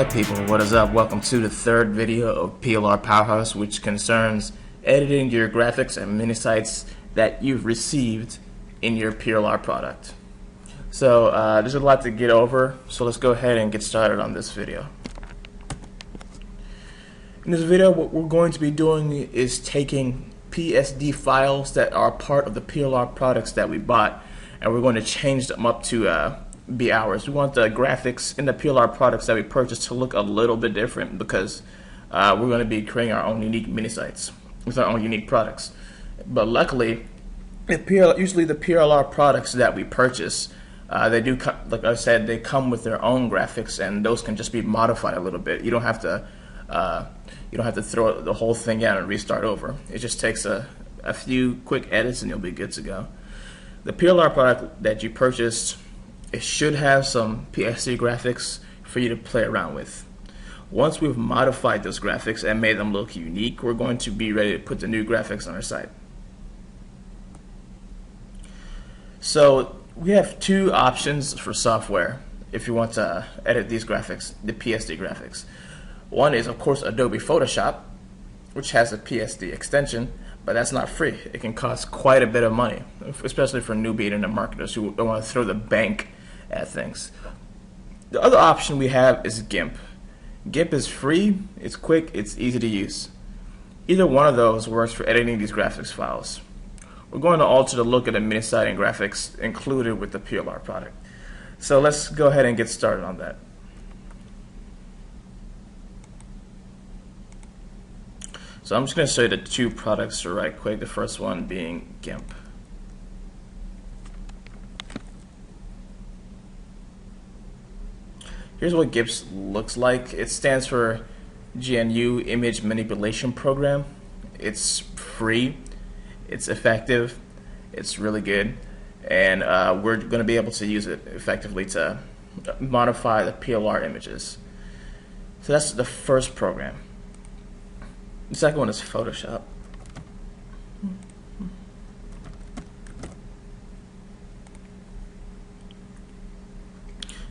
Alright people, what is up? Welcome to the third video of PLR Powerhouse, which concerns editing your graphics and Minisites that you've received in your PLR product. So there's a lot to get over, so let's go ahead and get started on this video. In this video, what we're going to be doing is taking PSD files that are part of the PLR products that we bought, and we're going to change them up to be ours. We want the graphics in the PLR products that we purchased to look a little bit different because we're going to be creating our own unique Minisites with our own unique products. But luckily, usually the PLR products that we purchase, they do, like I said, they come with their own graphics, and those can just be modified a little bit. You don't have to throw the whole thing out and restart over. It just takes a few quick edits and you'll be good to go. The PLR product that you purchased, it should have some PSD graphics for you to play around with. Once we've modified those graphics and made them look unique, we're going to be ready to put the new graphics on our site. So we have two options for software if you want to edit these graphics, the PSD graphics. One is, of course, Adobe Photoshop, which has a PSD extension, but that's not free. It can cost quite a bit of money, especially for newbie internet marketers who don't want to throw the bank at things. The other option we have is GIMP. GIMP is free, it's quick, it's easy to use. Either one of those works for editing these graphics files. We're going to alter the look of the Minisite and graphics included with the PLR product. So let's go ahead and get started on that. So I'm just going to show you the two products right quick, the first one being GIMP. Here's what GIMP looks like. It stands for GNU Image Manipulation Program. It's free, it's effective, it's really good, and we're going to be able to use it effectively to modify the PLR images. So that's the first program. The second one is Photoshop.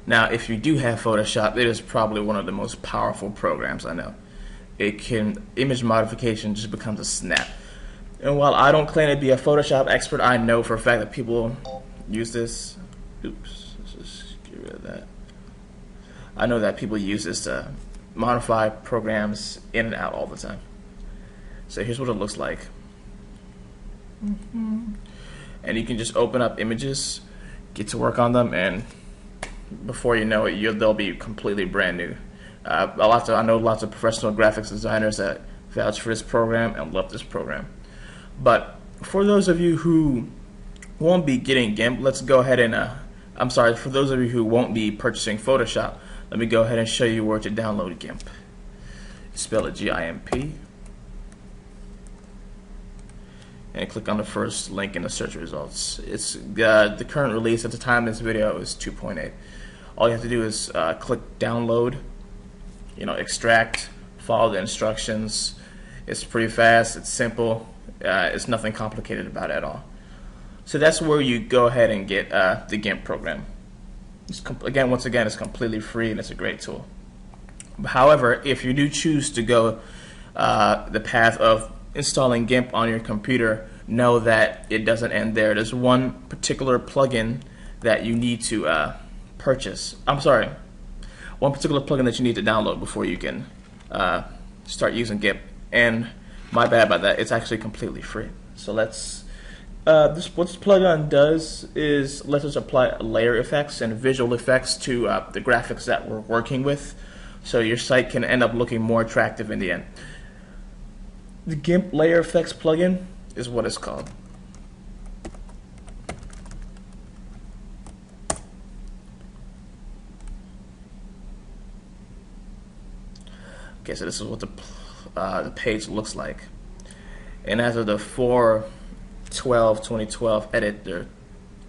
Now, if you do have Photoshop, it is probably one of the most powerful programs I know. Image modification just becomes a snap. And while I don't claim to be a Photoshop expert, I know for a fact that people use this. Oops, let's just get rid of that. I know that people use this to modify programs in and out all the time. So here's what it looks like. And you can just open up images, get to work on them, and before you know it, they'll be completely brand new. I know lots of professional graphics designers that vouch for this program and love this program. But for those of you who won't be getting GIMP, let's go ahead and, for those of you who won't be purchasing Photoshop, let me go ahead and show you where to download GIMP. Spell it G-I-M-P. And click on the first link in the search results. It's the current release at the time of this video is 2.8. All you have to do is click download, extract, follow the instructions. It's pretty fast, it's simple, it's nothing complicated about it at all. So that's where you go ahead and get the GIMP program. Once again, it's completely free and it's a great tool. However, if you do choose to go the path of installing GIMP on your computer, know that it doesn't end there. There's one particular plugin that you need to purchase. One particular plugin that you need to download before you can start using GIMP. And my bad about that, it's actually completely free. So what this plugin does is lets us apply layer effects and visual effects to the graphics that we're working with, so your site can end up looking more attractive in the end. The GIMP layer effects plugin is what it's called. Okay, so this is what the page looks like. And as of the 4/12/2012 edit, let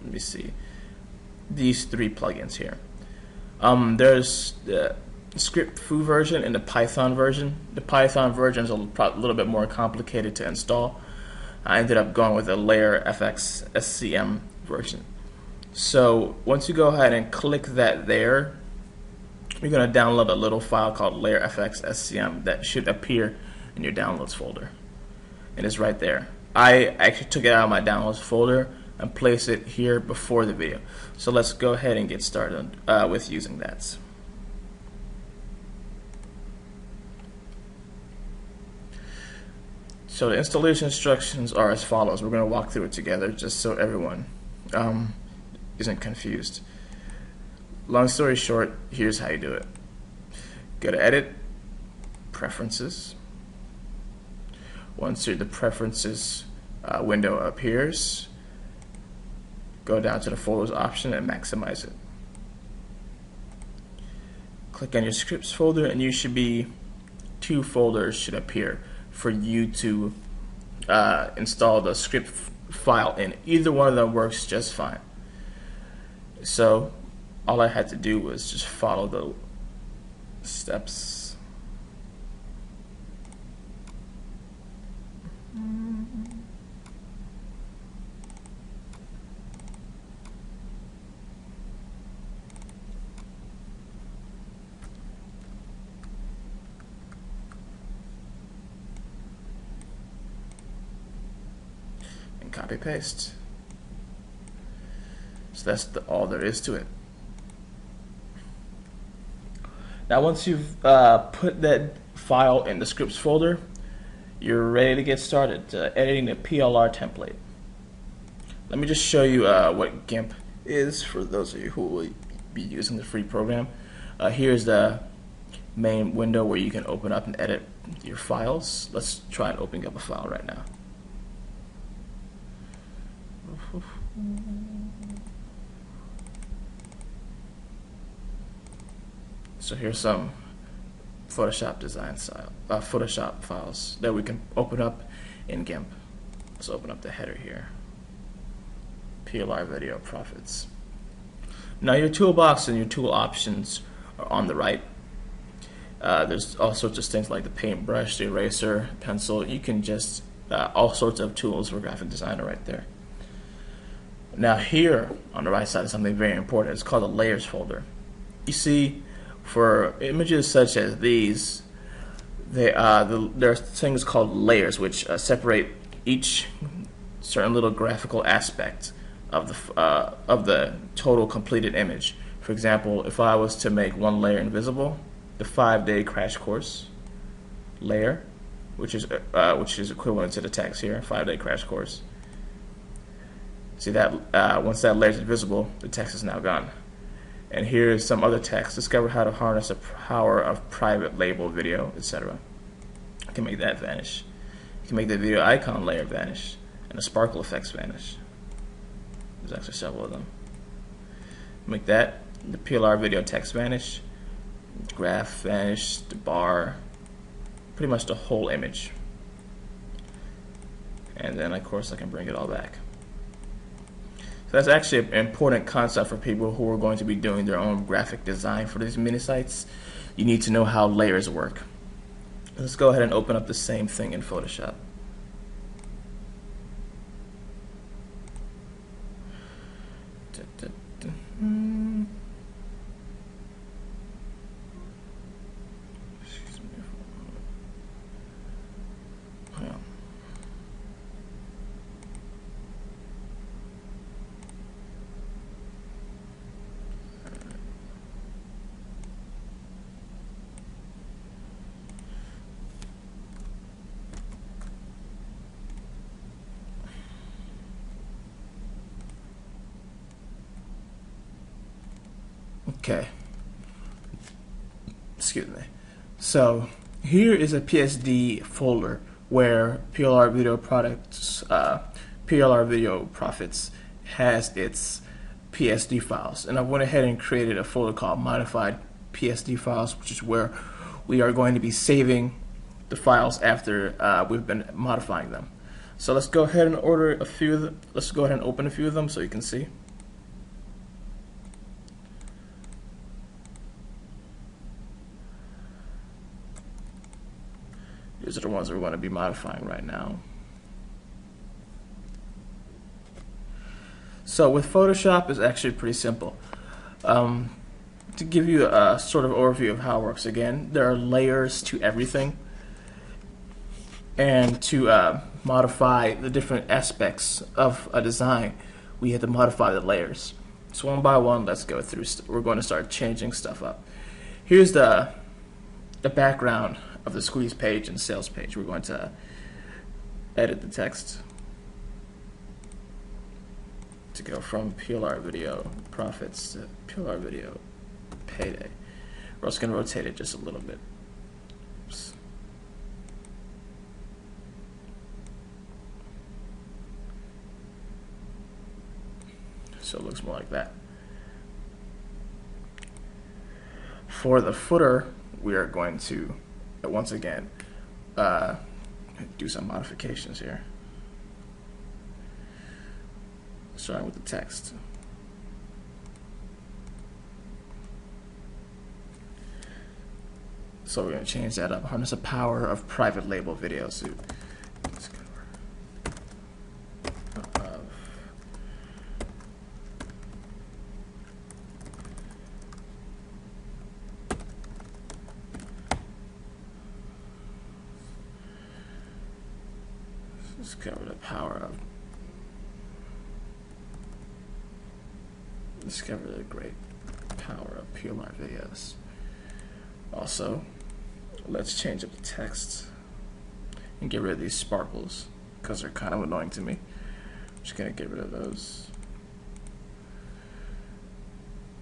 me see, these three plugins here. There's the script foo version and the Python version. The Python version is a little bit more complicated to install. I ended up going with a layer FX SCM version. So once you go ahead and click that there, you're going to download a little file called layer.fx.scm that should appear in your downloads folder. And it's right there. I actually took it out of my downloads folder and placed it here before the video. So let's go ahead and get started with using that. So the installation instructions are as follows. We're going to walk through it together just so everyone isn't confused. Long story short, here's how you do it. Go to Edit, Preferences. Once the Preferences window appears, go down to the Folders option and maximize it. Click on your scripts folder and you should be, 2 folders should appear for you to install the script file in. Either one of them works just fine. So all I had to do was just follow the steps. And copy paste. So that's all there is to it. Now once you've put that file in the scripts folder, you're ready to get started editing the PLR template. Let me just show you what GIMP is for those of you who will be using the free program. Here's the main window where you can open up and edit your files. Let's try and open up a file right now. So here's some Photoshop design style, Photoshop files that we can open up in GIMP. Let's open up the header here. PLR video profits. Now your toolbox and your tool options are on the right. There's all sorts of things like the paintbrush, the eraser, pencil. You can just all sorts of tools for graphic designer right there. Now here on the right side is something very important. It's called the layers folder. You see, for images such as these, there are things called layers which separate each certain little graphical aspect of the total completed image. For example, if I was to make one layer invisible, the 5-day crash course layer, which is equivalent to the text here, 5-day crash course. See that once that layer is invisible, the text is now gone. And here's some other text. Discover how to harness the power of private label video, etc. You can make that vanish. You can make the video icon layer vanish and the sparkle effects vanish. There's actually several of them. Make that, the PLR video text vanish, the graph vanish, the bar, pretty much the whole image. And then of course I can bring it all back. So that's actually an important concept for people who are going to be doing their own graphic design for these mini sites. You need to know how layers work. Let's go ahead and open up the same thing in Photoshop. Excuse me. Yeah. Okay. Excuse me. So here is a PSD folder where PLR Video Products, PLR Video Profits has its PSD files, and I went ahead and created a folder called Modified PSD Files, which is where we are going to be saving the files after we've been modifying them. So let's go ahead and order a few of them. Let's go ahead and open a few of them so you can see. These are the ones we're going to be modifying right now. So with Photoshop, it's actually pretty simple. To to give you a sort of overview of how it works again, there are layers to everything. And to modify the different aspects of a design, we have to modify the layers. So one by one, let's go through. We're going to start changing stuff up. Here's the background of the squeeze page and sales page. We're going to edit the text to go from PLR video profits to PLR video payday. We're also going to rotate it just a little bit. Oops. So it looks more like that. For the footer, we are going to, once again, do some modifications here. Starting with the text. So we're going to change that up. Harness the power of private label videos. Discover the power of. Discover the great power of PLR videos. Also, let's change up the text and get rid of these sparkles because they're kind of annoying to me. I'm just gonna get rid of those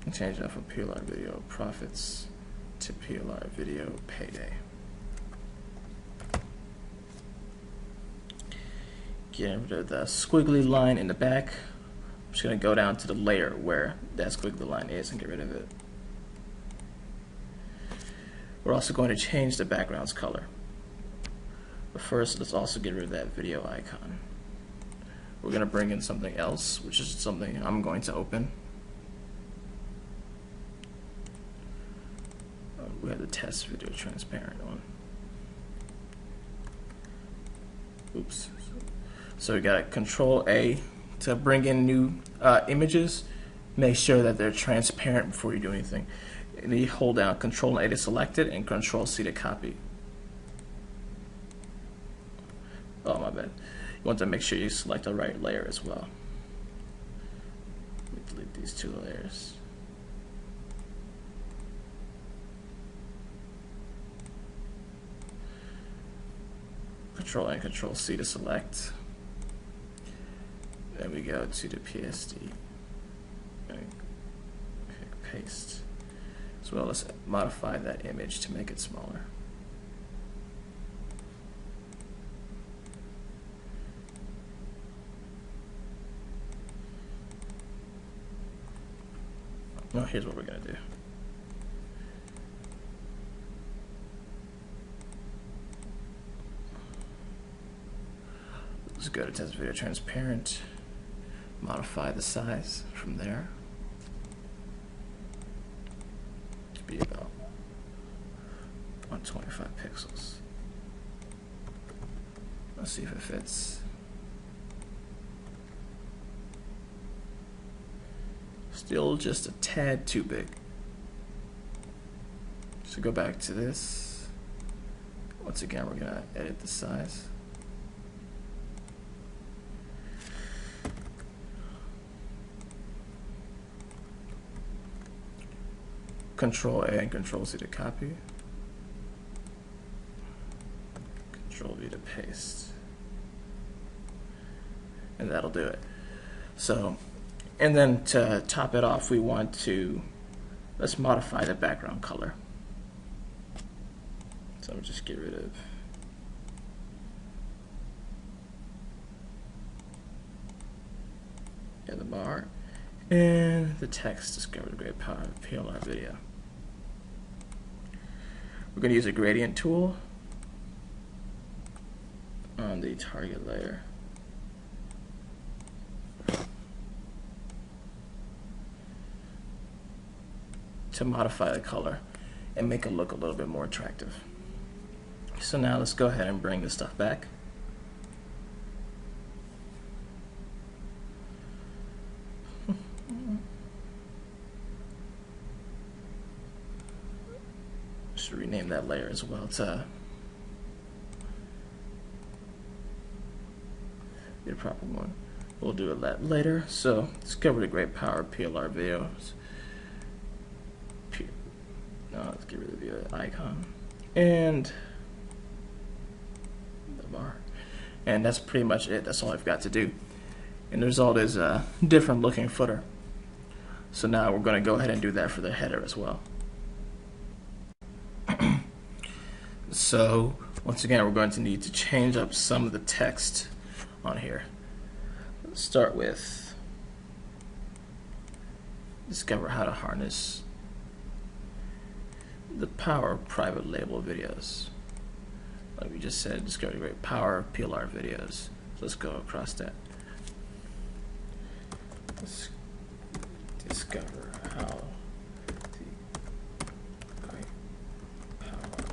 and change that from PLR video profits to PLR video payday. Get rid of the squiggly line in the back. I'm just going to go down to the layer where that squiggly line is and get rid of it. We're also going to change the background's color. But first, let's also get rid of that video icon. We're going to bring in something else, which is something I'm going to open. We have the test video transparent one. Oops. So we got Control A to bring in new images. Make sure that they're transparent before you do anything. And you hold down Control A to select it and Control C to copy. Oh, my bad. You want to make sure you select the right layer as well. Let me delete these two layers. Control A and Control C to select. Then we go to the PSD and click paste. As well as modify that image to make it smaller. Well, here's what we're going to do. Let's go to test video transparent. Modify the size from there to be about 125 pixels. Let's see if it fits. Still just a tad too big. So go back to this. Once again, we're going to edit the size. Control A and Control C to copy. Control V to paste. And that'll do it. So, and then to top it off, we want to, let's modify the background color. So I'll just get rid of the bar and the text. Discover the great power of PLR video. We're going to use a gradient tool on the target layer. To modify the color and make it look a little bit more attractive. So now let's go ahead and bring this stuff back. rename that layer as well to the proper one. We'll do that later. So discover the great power of PLR videos. No, let's get rid of the icon and the bar. And that's pretty much it. That's all I've got to do. And the result is a different looking footer. So now we're going to go ahead and do that for the header as well. So once again, we're going to need to change up some of the text on here. Let's start with discover how to harness the power of private label videos. Like we just said, discover the great power of PLR videos. So let's go across that. Let's discover how the great power.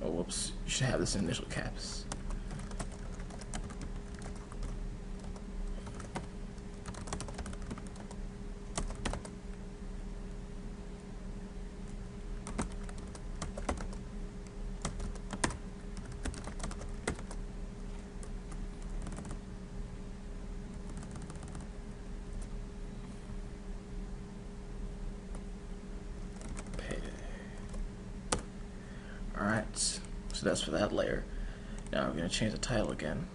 Oh, whoops! You should have this in initial caps. Alright, so that's for that layer. Now we're going to change the title again.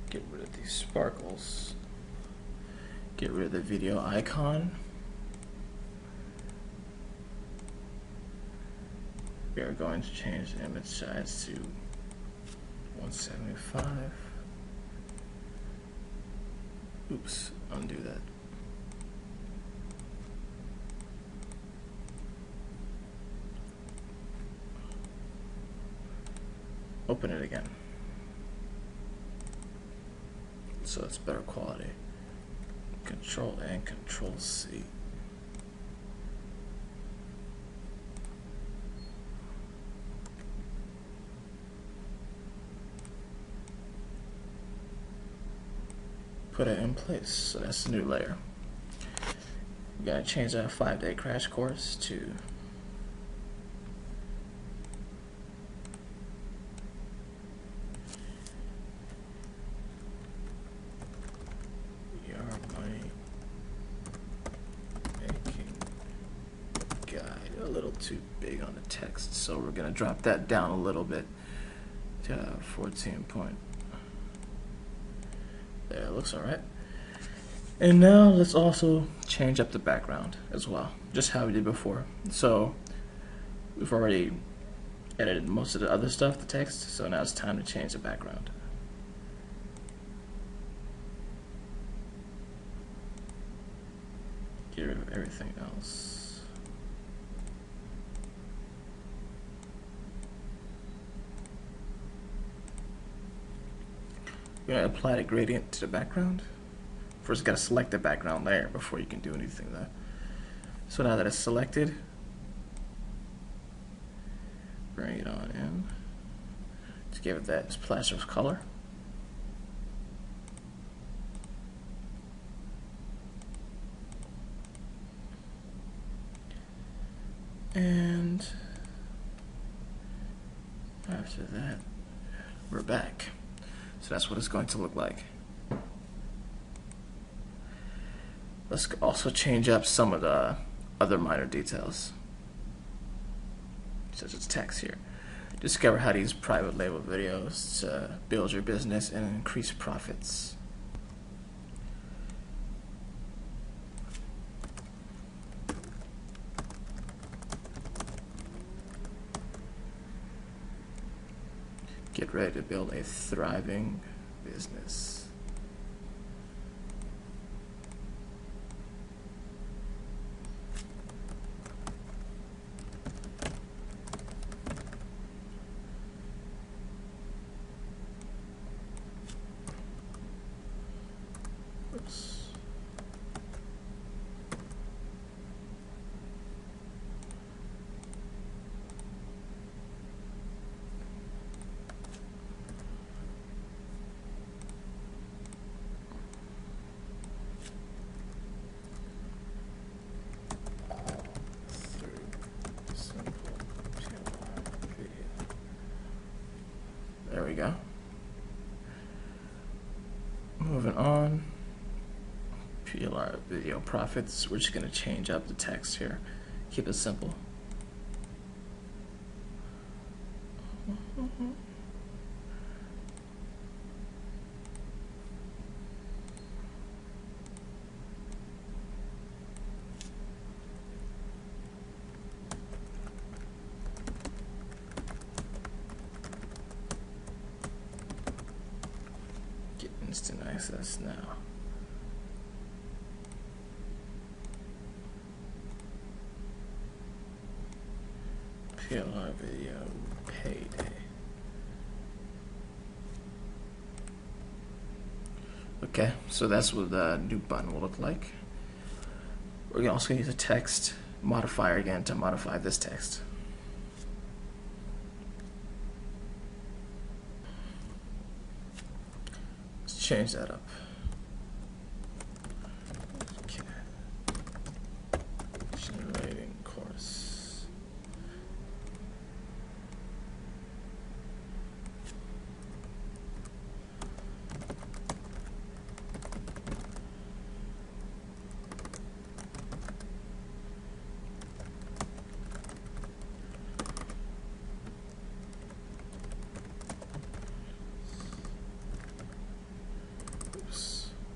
Get rid of these sparkles. Get rid of the video icon. We are going to change the image size to 175. Oops, undo that. Open it again, so it's better quality. Control and Control C. Put it in place. So that's the new layer. We gotta change that 5-day crash course to a little too big on the text, so we're going to drop that down a little bit to 14 point. There, it looks alright. And now let's also change up the background as well, just how we did before. So we've already edited most of the other stuff, the text, so now it's time to change the background. Get rid of everything else. We're going to apply the gradient to the background. First, you got to select the background layer before you can do anything there. So now that it's selected, bring it on in. Just give it that splash of color. And after that, we're back. So that's what it's going to look like. Let's also change up some of the other minor details, such as text here. Discover how to use private label videos to build your business and increase profits. Get ready to build a thriving business. Oops. There we go. Moving on. PLR video profits. We're just going to change up the text here. Keep it simple. Get instant access now. PLR video payday. Okay, so that's what the new button will look like. We're also going to use a text modifier again to modify this text. Let's change that up. Okay. Generating course.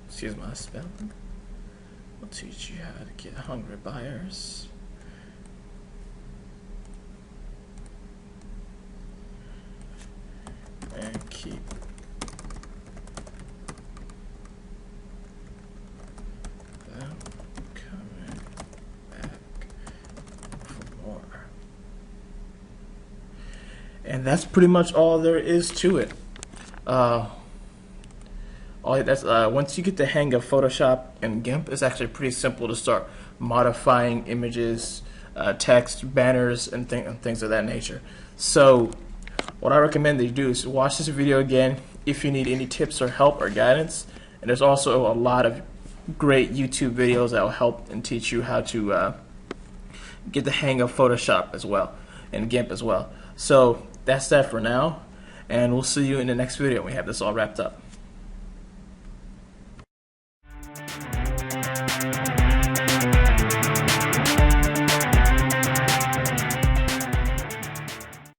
Excuse my spelling. We'll teach you how to get hungry buyers. And keep them coming back for more. And that's pretty much all there is to it. Once you get the hang of Photoshop and GIMP, it's actually pretty simple to start modifying images, text, banners, and things of that nature. So what I recommend that you do is watch this video again if you need any tips or help or guidance. And there's also a lot of great YouTube videos that will help and teach you how to get the hang of Photoshop as well and GIMP as well. So that's that for now, and we'll see you in the next video when we have this all wrapped up.